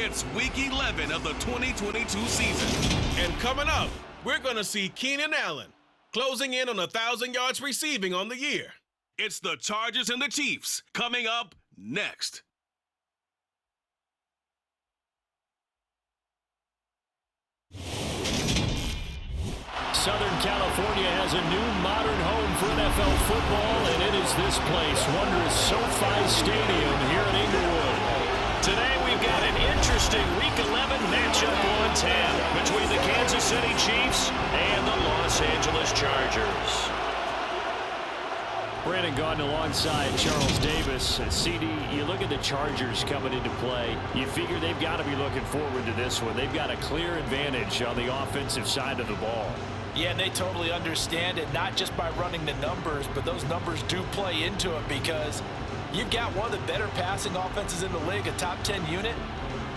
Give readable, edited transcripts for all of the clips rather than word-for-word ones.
It's Week 11 of the 2022 season. And coming up, we're going to see Keenan Allen closing in on 1,000 yards receiving on the year. It's the Chargers and the Chiefs coming up next. Southern California has a new modern home for NFL football, and it is this place, wondrous SoFi Stadium here in Inglewood. Today we've got an interesting Week 11 matchup on tap between the Kansas City Chiefs and the Los Angeles Chargers. Brandon Gaudin alongside Charles Davis. CD, you look at the Chargers coming into play. You figure they've got to be looking forward to this one. They've got a clear advantage on the offensive side of the ball. Yeah, and they totally understand it, not just by running the numbers, but those numbers do play into it because you've got one of the better passing offenses in the league, a top 10 unit,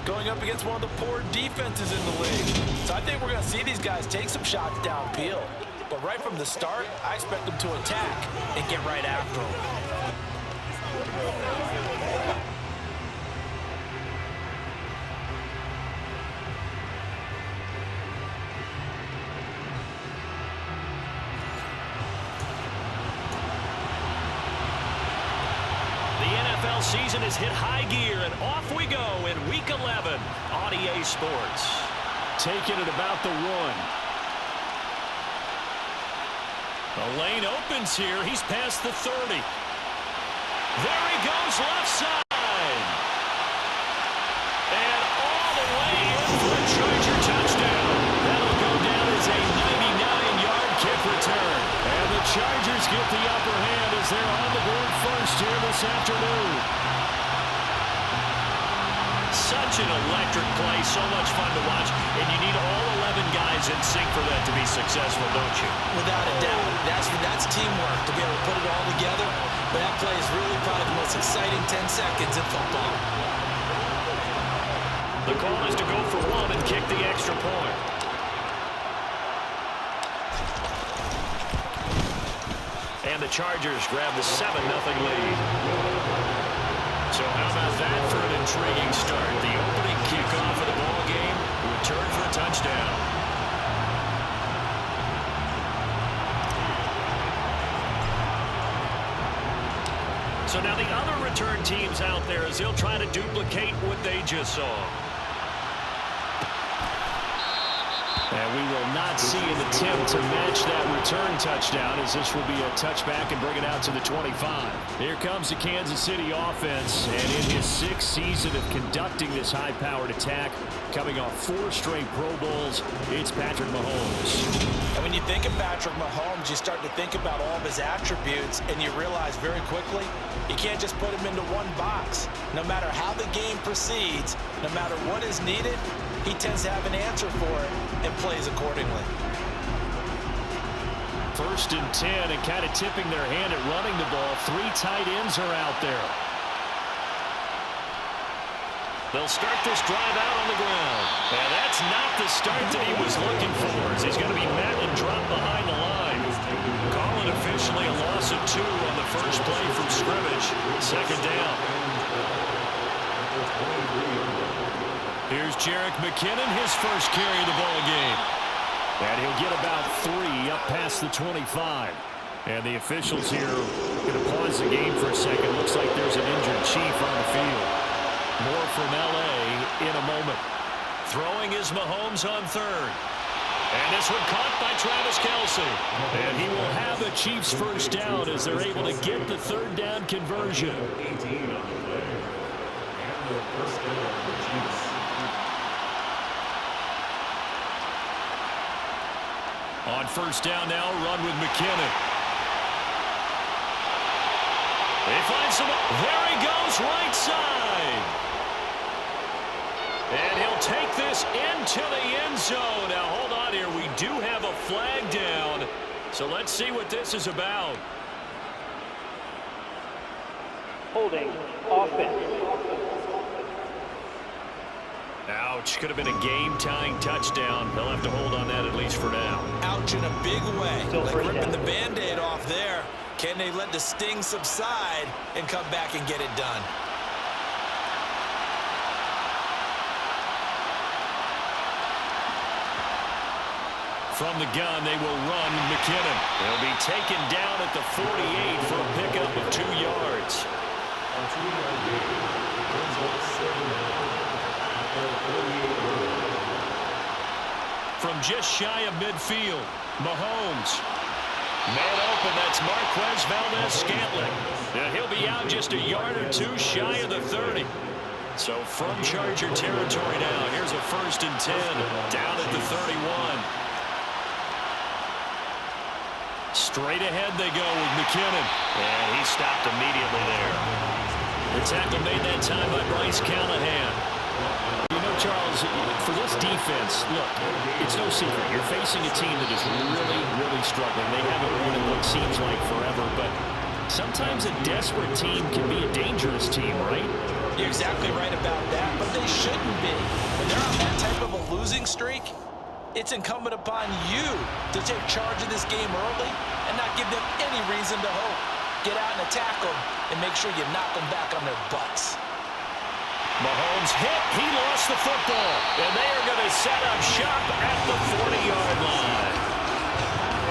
going up against one of the poor defenses in the league. So I think we're going to see these guys take some shots downfield. But right from the start, I expect them to attack and get right after them. Season has hit high gear, and off we go in Week 11 on EA Sports. Taking it about the 1. The lane opens here. He's past the 30. There he goes, left side. And all the way in for a Charger touchdown. That'll go down as a 99-yard kick return. And the Chargers get the upper hand as they're on the board first here this afternoon. Such an electric play, so much fun to watch, and you need all 11 guys in sync for that to be successful, don't you? Without a doubt. That's teamwork to be able to put it all together. But that play is really probably the most exciting 10 seconds in football. The call is to go for 1 and kick the extra point. And the Chargers grab the 7-0 lead. So how about that for an intriguing start? The opening kickoff of the ball game, return for a touchdown. So now the other return teams out there as they'll try to duplicate what they just saw. And we will not see an attempt to match that return touchdown as this will be a touchback and bring it out to the 25. Here comes the Kansas City offense, and in his 6th season of conducting this high-powered attack, coming off 4 straight Pro Bowls, it's Patrick Mahomes. And when you think of Patrick Mahomes, you start to think about all of his attributes, and you realize very quickly, you can't just put him into one box. No matter how the game proceeds, no matter what is needed, he tends to have an answer for it and plays accordingly. 1st and 10, and kind of tipping their hand at running the ball. 3 tight ends are out there. They'll start this drive out on the ground. And that's not the start that he was looking for, as he's going to be met and dropped behind the line. Calling officially a loss of 2 on the first play from scrimmage. 2nd down. Here's Jerick McKinnon, his first carry of the ball game. And he'll get about 3 up past the 25. And the officials here going to pause the game for a second. Looks like there's an injured Chief on the field. More from L.A. in a moment. Throwing is Mahomes on 3rd. And this one caught by Travis Kelce. And he will have a Chiefs first down as they're able to get the 3rd down conversion. 18 on the play. And the first down for the Chiefs. On 1st down now, run with McKinnon. They find some. There he goes, right side. And he'll take this into the end zone. Now, hold on here. We do have a flag down. So let's see what this is about. Holding offense. Ouch. Could have been a game-tying touchdown. They'll have to hold on that at least for now. Ouch in a big way. Still Like first ripping down. the Band-Aid off there. Can they let the sting subside and come back and get it done? From the gun, they will run McKinnon. He'll be taken down at the 48 for a pickup of 2 yards. On 2-yard gain, brings up 7 at the 48. From just shy of midfield, Mahomes. Man open, that's Marquez Valdes-Scantling. And he'll be out just a yard or 2 shy of the 30. So from Charger territory now, here's a 1st and 10 down at the 31. Straight ahead they go with McKinnon. And he stopped immediately there. The tackle made that time by Bryce Callahan. You know, Charles, for this defense, look, it's no secret. You're facing a team that is really, really struggling. They haven't won in what seems like forever, but sometimes a desperate team can be a dangerous team, right? You're exactly right about that, but they shouldn't be. When they're on that type of a losing streak, it's incumbent upon you to take charge of this game early and not give them any reason to hope. Get out and attack them and make sure you knock them back on their butts. Mahomes hit. He lost the football. And they are going to set up shop at the 40-yard line.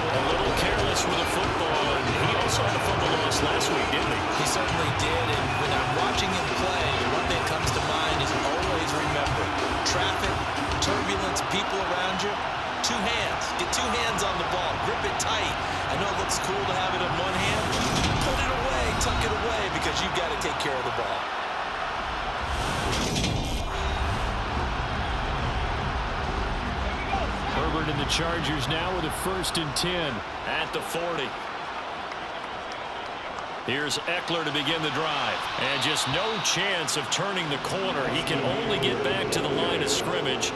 A little careless with the football, and he also had a fumble loss last week, didn't he? He certainly did, and when I'm watching him play, the one thing comes to mind is always remember, traffic, turbulence, people around you, 2 hands. Get 2 hands on the ball. Grip it tight. I know it looks cool to have it in one hand. Put it away, tuck it away, because you've got to take care of the ball. Herbert and the Chargers now with a 1st and 10 at the 40. Here's Eckler to begin the drive. And just no chance of turning the corner. He can only get back to the line of scrimmage.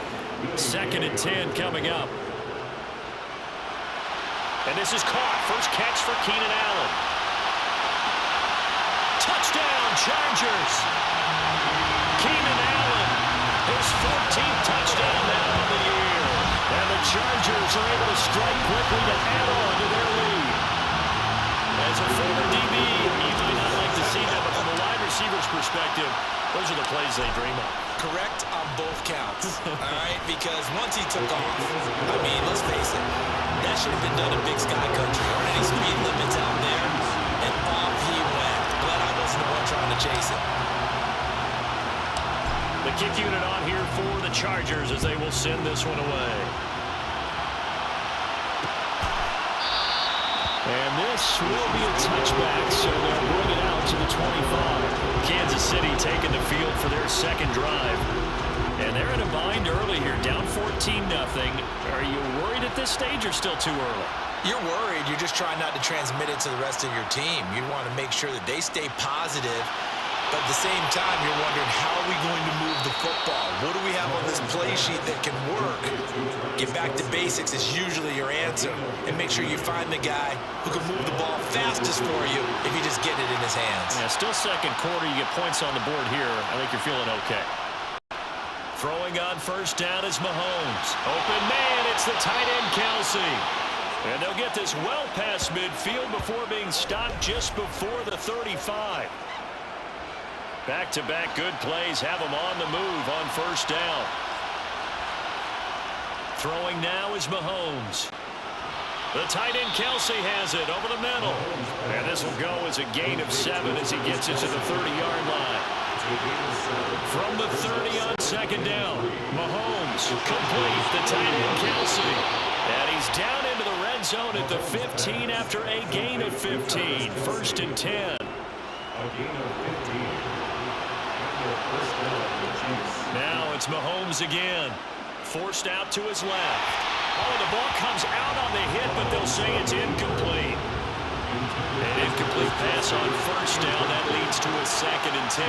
2nd and 10 coming up. And this is caught. First catch for Keenan Allen. Touchdown, Chargers. Keenan Allen, his 14th touchdown now of the year. And the Chargers are able to strike quickly to add on to their lead. As a former DB, you might not like to see that, but from a wide receiver's perspective, those are the plays they dream of. Correct on both counts, all right? Because once he took off, I mean, let's face it, that should have been done in Big Sky Country. Aren't any speed limits out there? And off he went. Glad I wasn't the one trying to chase it. The kick unit on here for the Chargers as they will send this one away. And this will be a touchback, so they'll bring it out to the 25. Kansas City taking the field for their 2nd drive. And they're in a bind early here, down 14-0. Are you worried at this stage or still too early? You're worried. You're just trying not to transmit it to the rest of your team. You want to make sure that they stay positive. But at the same time, you're wondering, how are we going to move the football? What do we have on this play sheet that can work? Get back to basics is usually your answer. And make sure you find the guy who can move the ball fastest for you if you just get it in his hands. Yeah, still 2nd quarter. You get points on the board here. I think you're feeling okay. Throwing on 1st down is Mahomes. Open man, it's the tight end Kelsey. And they'll get this well past midfield before being stopped just before the 35. Back-to-back good plays have them on the move on 1st down. Throwing now is Mahomes. The tight end Kelsey has it over the middle. And this will go as a gain of 7 as he gets it to the 30-yard line. From the 30 on 2nd down, Mahomes complete the tight end Kelsey. And he's down into the red zone at the 15 after a gain of 15. 1st and 10. A gain of 15. Now it's Mahomes again. Forced out to his left. Oh, the ball comes out on the hit, but they'll say it's incomplete. An incomplete pass on 1st down. That leads to a 2nd and 10.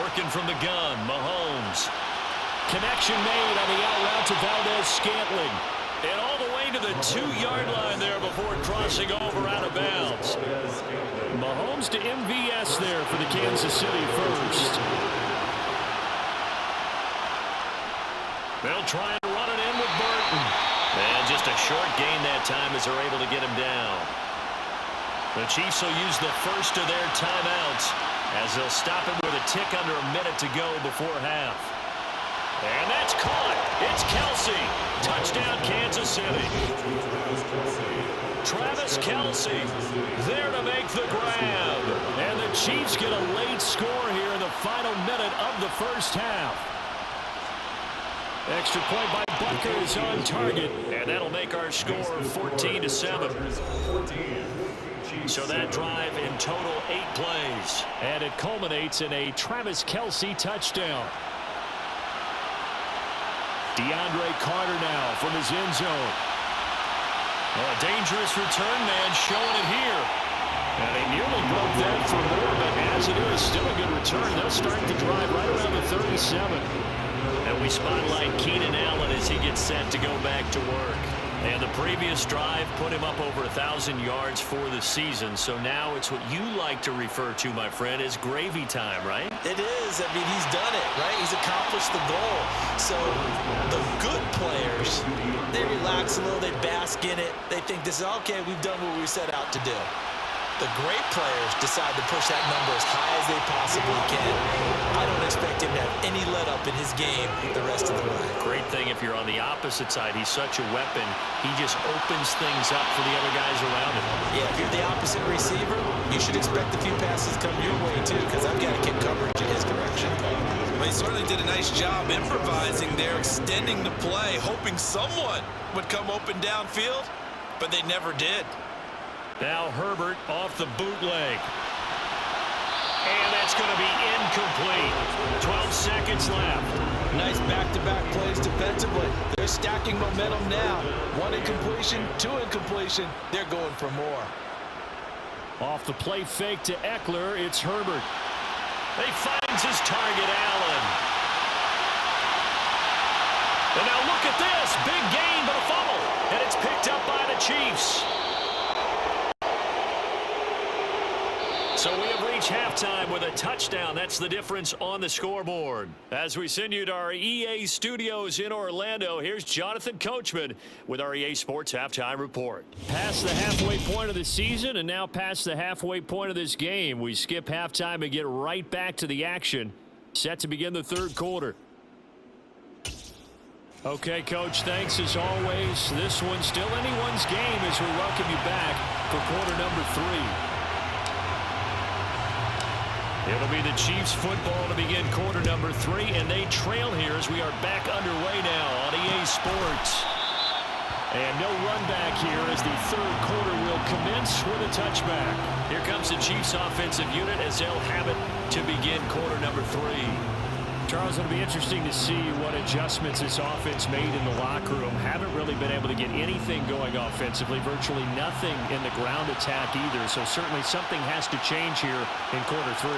Working from the gun, Mahomes. Connection made on the out route to Valdes-Scantling. And all the way to the 2-yard line there before crossing over out of bounds. Mahomes to MVS there for the Kansas City 1st. They'll try and run it in with Burton. And just a short gain that time as they're able to get him down. The Chiefs will use the 1st of their timeouts as they'll stop it with a tick under a minute to go before half. And that's caught. It's Kelce. Touchdown, Kansas City. Travis Kelce there to make the grab. And the Chiefs get a late score here in the final minute of the first half. Extra point by Butker is on target. And that'll make our score 14-7. So that drive in total 8 plays. And it culminates in a Travis Kelce touchdown. DeAndre Carter now from his end zone. Well, a dangerous return man showing it here. And he nearly broke that for more, but as it is, still a good return. They'll start the drive right around the 37. And we spotlight Keenan Allen as he gets set to go back to work. And the previous drive put him up over 1,000 yards for the season. So now it's what you like to refer to, my friend, as gravy time, right? It is. I mean, he's done it, right? He's accomplished the goal. So the good players, they relax a little, they bask in it. They think this is, okay, we've done what we set out to do. The great players decide to push that number as high as they possibly can. I don't expect him to have any let-up in his game the rest of the way. Great thing if you're on the opposite side. He's such a weapon. He just opens things up for the other guys around him. Yeah, if you're the opposite receiver, you should expect a few passes come your way, too, because I've got to get coverage in his direction. Well, he certainly did a nice job improvising there, extending the play, hoping someone would come open downfield, but they never did. Now Herbert off the bootleg. And that's going to be incomplete. 12 seconds left. Nice back-to-back plays defensively. They're stacking momentum now. 1 incompletion, 2 incompletion. They're going for more. Off the play fake to Eckler, it's Herbert. He finds his target, Allen. And now look at this. Big gain, but a fumble. And it's picked up by the Chiefs. So we have reached halftime with a touchdown. That's the difference on the scoreboard. As we send you to our EA studios in Orlando, here's Jonathan Coachman with our EA Sports Halftime Report. Past the halfway point of the season and now past the halfway point of this game. We skip halftime and get right back to the action. Set to begin the third quarter. Okay, Coach, thanks as always. This one's still anyone's game as we welcome you back for quarter number 3. It'll be the Chiefs football to begin quarter number 3, and they trail here as we are back underway now on EA Sports. And no run back here as the third quarter will commence with a touchback. Here comes the Chiefs offensive unit as they'll have it to begin quarter number 3. Charles, it'll be interesting to see what adjustments this offense made in the locker room. Haven't really been able to get anything going offensively, virtually nothing in the ground attack either. So certainly something has to change here in quarter 3.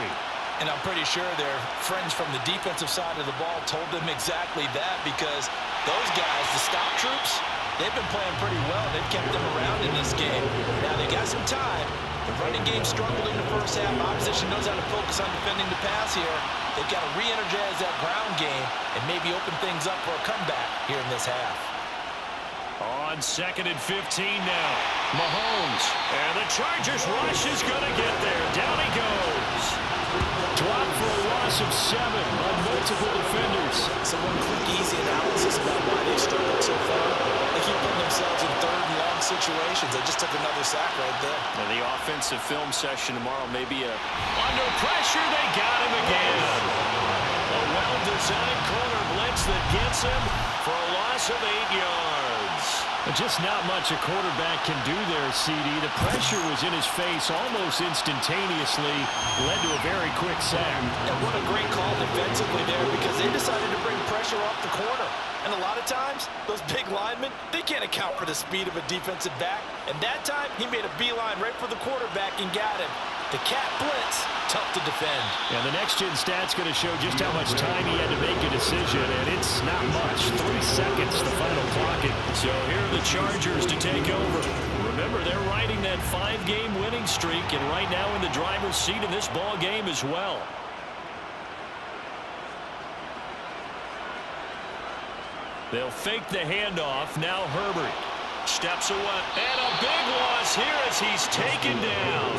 And I'm pretty sure their friends from the defensive side of the ball told them exactly that, because those guys, the stop troops, they've been playing pretty well. They've kept them around in this game. Now they got some time. The running game struggled in the first half. Opposition knows how to focus on defending the pass here. They've got to re-energize that ground game and maybe open things up for a comeback here in this half. On 2nd and 15 now. Mahomes. And the Chargers rush is going to get there. Down he goes. Dropped for a loss of 7 on multiple defenders. So one quick, easy analysis about why they've struggled so far. They keep putting themselves in third and long situations. They just took another sack right there. And the offensive film session tomorrow may be under pressure. They got him again. A well-designed corner blitz that gets him for a loss of 8 yards. Just not much a quarterback can do there, CD. The pressure was in his face almost instantaneously, led to a very quick sack. And what a great call defensively there, because they decided to bring pressure off the corner. And a lot of times, those big linemen, they can't account for the speed of a defensive back. And that time, he made a beeline right for the quarterback and got him. The cat blitz, tough to defend. And the next-gen stat's going to show just how much time he had to make a decision, and it's not much. 3 seconds, the final clock. So here are the Chargers to take over. Remember, they're riding that 5-game winning streak, and right now in the driver's seat in this ball game as well. They'll fake the handoff. Now Herbert steps away. And a big loss here as he's taken down.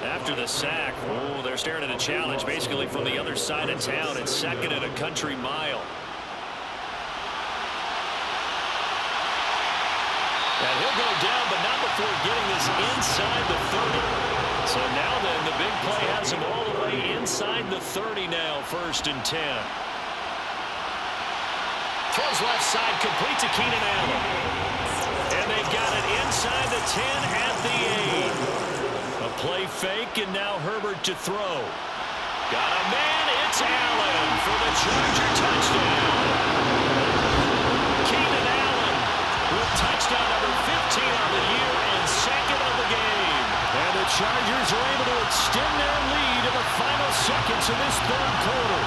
After the sack, they're staring at a challenge basically from the other side of town. It's 2nd and a country mile. big play has him all the way inside the 30 now, 1st and 10. Throws left side, complete to Keenan Allen. And they've got it inside the 10 at the 8. A play fake, and now Herbert to throw. Got a man, it's Allen for the Charger touchdown. Keenan Allen with touchdown number 15 on the year and 2nd of the game. And the Chargers are able to extend their lead in the final seconds of this 3rd quarter.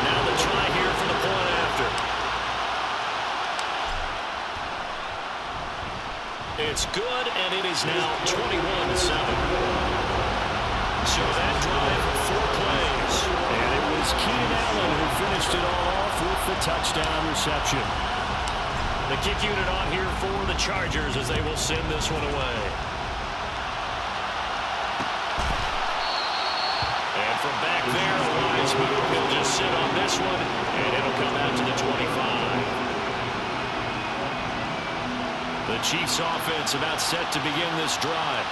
Now the try here for the point after. It's good, and it is now 21-7. So that drive, 4 plays. And it was Keenan Allen who finished it all off with the touchdown reception. The kick unit on here for the Chargers as they will send this one away. And from back there, a wise move. He'll just sit on this one, and it'll come out to the 25. The Chiefs offense about set to begin this drive.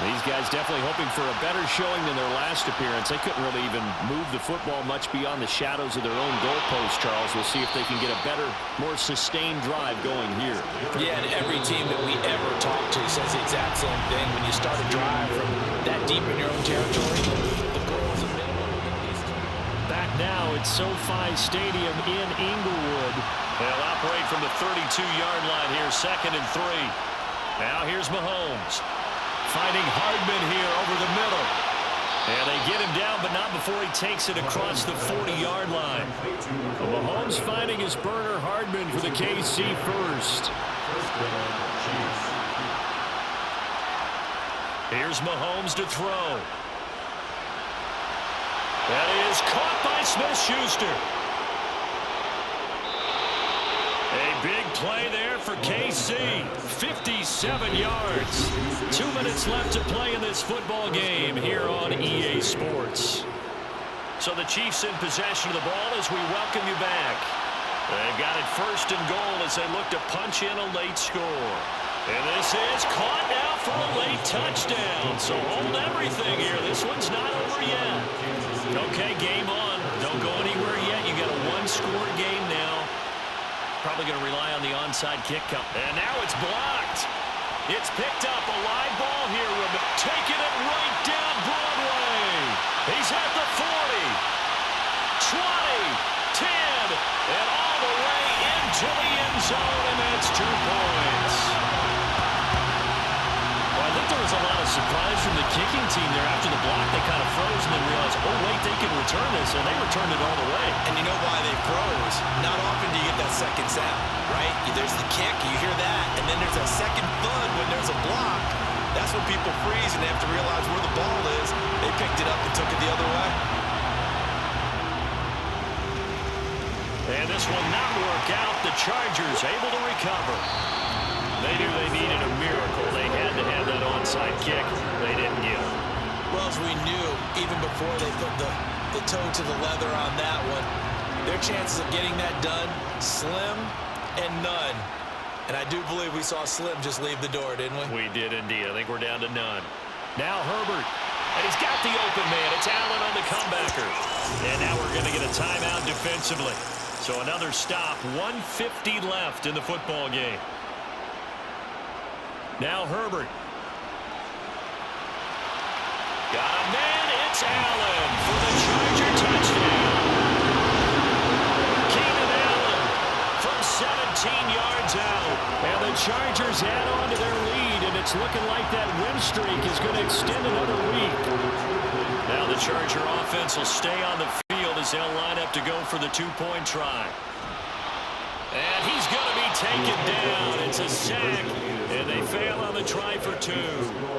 These guys definitely hoping for a better showing than their last appearance. They couldn't really even move the football much beyond the shadows of their own goalpost, Charles. We'll see if they can get a better, more sustained drive going here. Yeah, and every team that we ever talk to says the exact same thing. When you start a drive from that deep in your own territory, the goal is a minimum of at least. Back now at SoFi Stadium in Inglewood. They'll operate from the 32-yard line here, 2nd and 3. Now here's Mahomes. Finding Hardman here over the middle. And they get him down, but not before he takes it across the 40-yard line. Well, Mahomes finding his burner Hardman for the KC first. Here's Mahomes to throw. That is caught by Smith-Schuster. A big play there for KC. 57 yards. 2 minutes left to play in this football game here on EA Sports. So the Chiefs in possession of the ball as we welcome you back. They've got it 1st and goal as they look to punch in a late score. And this is caught now for a late touchdown. So hold everything here. This one's not over yet. Okay, game on. Don't go anywhere yet. You got a 1-score game now. Probably going to rely on the onside kick. And now it's blocked. It's picked up. A live ball here. Taking it right down Broadway. He's at the 40, 20, 10, and all the way into the end zone, and that's 2 points. Well, I think there was a lot of surprise from the kicking team there after the block. They kind of froze and then realized, oh, wait, they can return this, and they returned it all the way. And you know why they froze? Not often do you get that second sound, right? There's the kick, you hear that, and then there's that second thud when there's a block. That's when people freeze and they have to realize where the ball is. They picked it up and took it the other way. And this will not work out. The Chargers able to recover. They knew they needed a miracle. They had to have that onside kick. They didn't get it. Well, as we knew, even before they put the toe to the leather on that one, their chances of getting that done, slim and none. And I do believe we saw Slim just leave the door, didn't we? We did indeed. I think we're down to none. Now Herbert. And he's got the open man. It's Allen on the comebacker. And now we're going to get a timeout defensively. So another stop. 1:50 left in the football game. Now Herbert. Got a man. It's Allen for the Charger touchdown. Keenan Allen from 17 yards out. And the Chargers add on to their lead, and it's looking like that win streak is going to extend another week. Now the Charger offense will stay on the field as they'll line up to go for the 2-point try. And he's going to be taken down. It's a sack, and they fail on the try for 2.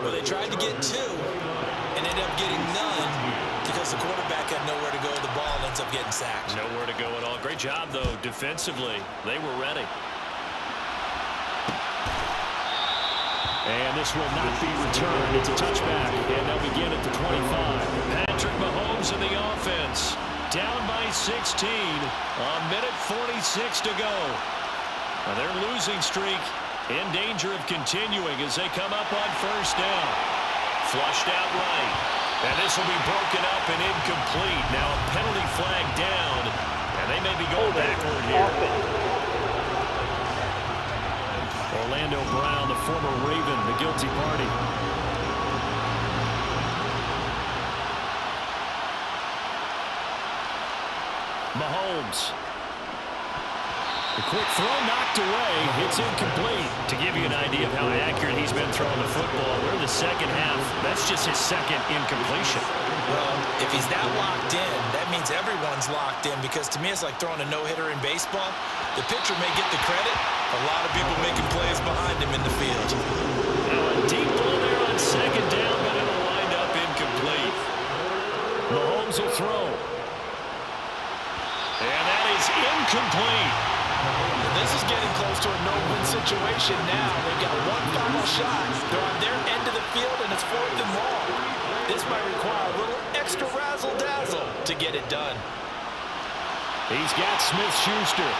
Well, they tried to get 2 and ended up getting none because the quarterback had nowhere to go. The ball ends up getting sacked. Nowhere to go at all. Great job, though, defensively. They were ready. And this will not be returned. It's a touchback, and they'll begin at the 25. Patrick Mahomes in the offense. Down by 16. A minute 46 to go. Now their losing streak in danger of continuing as they come up on 1st down. Flushed out right. And this will be broken up and incomplete. Now a penalty flag down, and they may be going backward here. Orlando Brown, the former Raven, the guilty party. Mahomes. The quick throw knocked away. It's incomplete. To give you an idea of how accurate he's been throwing the football, we're in the second half. That's just his second incompletion. Well, if he's that locked in, that means everyone's locked in, because to me it's like throwing a no-hitter in baseball. The pitcher may get the credit. A lot of people making plays behind him in the field. Now a deep ball there on second down, but it'll wind up incomplete. Mahomes will throw. And that is incomplete. This is getting close to a no-win situation now. They've got one final shot. They're on their end of the field, and it's 4th and long. This might require a little extra razzle-dazzle to get it done. He's got Smith-Schuster.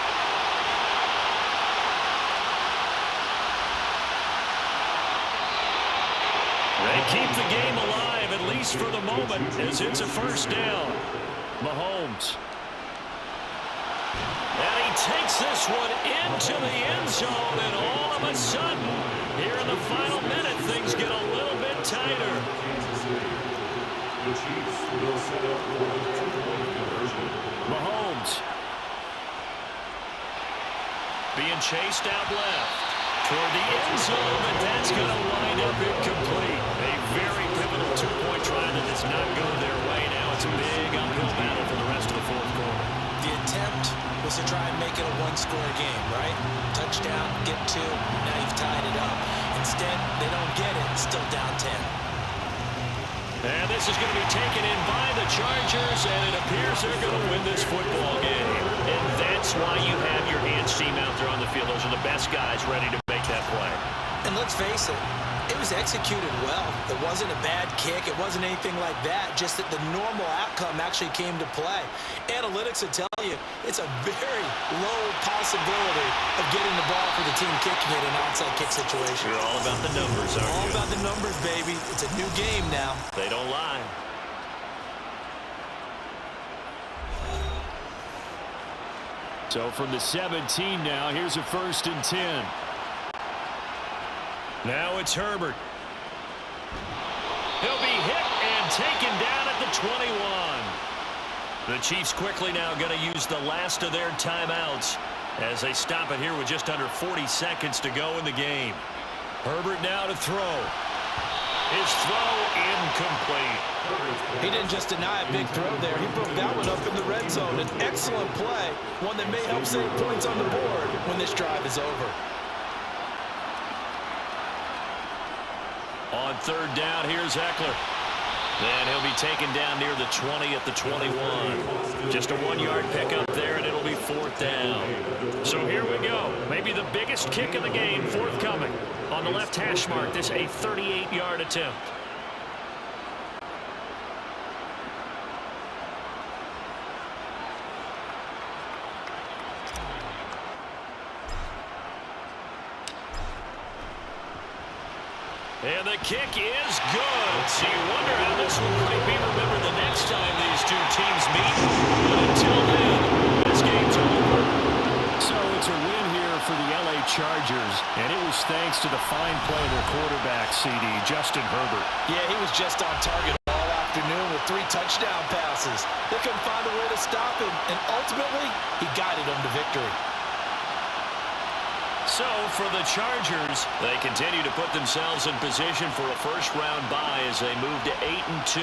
They keep the game alive, at least for the moment, as it's a first down. Mahomes. And he takes this one into the end zone, and all of a sudden, here in the final minute, things get a little bit tighter. The Chiefs will set up for the two-point conversion. Mahomes. Being chased out left toward the end zone, and that's going to wind up incomplete. A very pivotal two-point try that does not go their way. Now it's a big uphill battle for the rest of the fourth quarter. The attempt was to try and make it a one-score game, right? Touchdown, get 2, now you've tied it up. Instead, they don't get it, still down 10. And this is going to be taken in by the Chargers, and it appears they're going to win this football game. And that's why you have your hands team out there on the field. Those are the best guys ready to make that play. And let's face it, it was executed well. It wasn't a bad kick. It wasn't anything like that. Just that the normal outcome actually came to play. Analytics will tell you it's a very low possibility of getting the ball for the team kicking it in an onside kick situation. You're all about the numbers, aren't you? All about the numbers, baby. It's a new game now. They don't lie. So from the 17 now, here's a 1st and 10. Now it's Herbert. He'll be hit and taken down at the 21. The Chiefs quickly now going to use the last of their timeouts as they stop it here with just under 40 seconds to go in the game. Herbert now to throw. His throw incomplete. He didn't just deny a big throw there. He broke that one up in the red zone. An excellent play, one that may help save points on the board when this drive is over. On 3rd down, here's Eckler. And he'll be taken down near the 20 at the 21. Just a 1-yard pickup there, and it'll be 4th down. So here we go. Maybe the biggest kick of the game forthcoming. On the left hash mark, this a 38-yard attempt. And the kick is good. So you wonder how this one might be remembered the next time these two teams meet. But until then, this game's over. So it's a win here for the LA Chargers, and it was thanks to the fine play of their quarterback, CD, Justin Herbert. Yeah, he was just on target all afternoon with 3 touchdown passes. They couldn't find a way to stop him, and ultimately, he guided them to victory. So for the Chargers, they continue to put themselves in position for a first-round bye as they move to 8-2.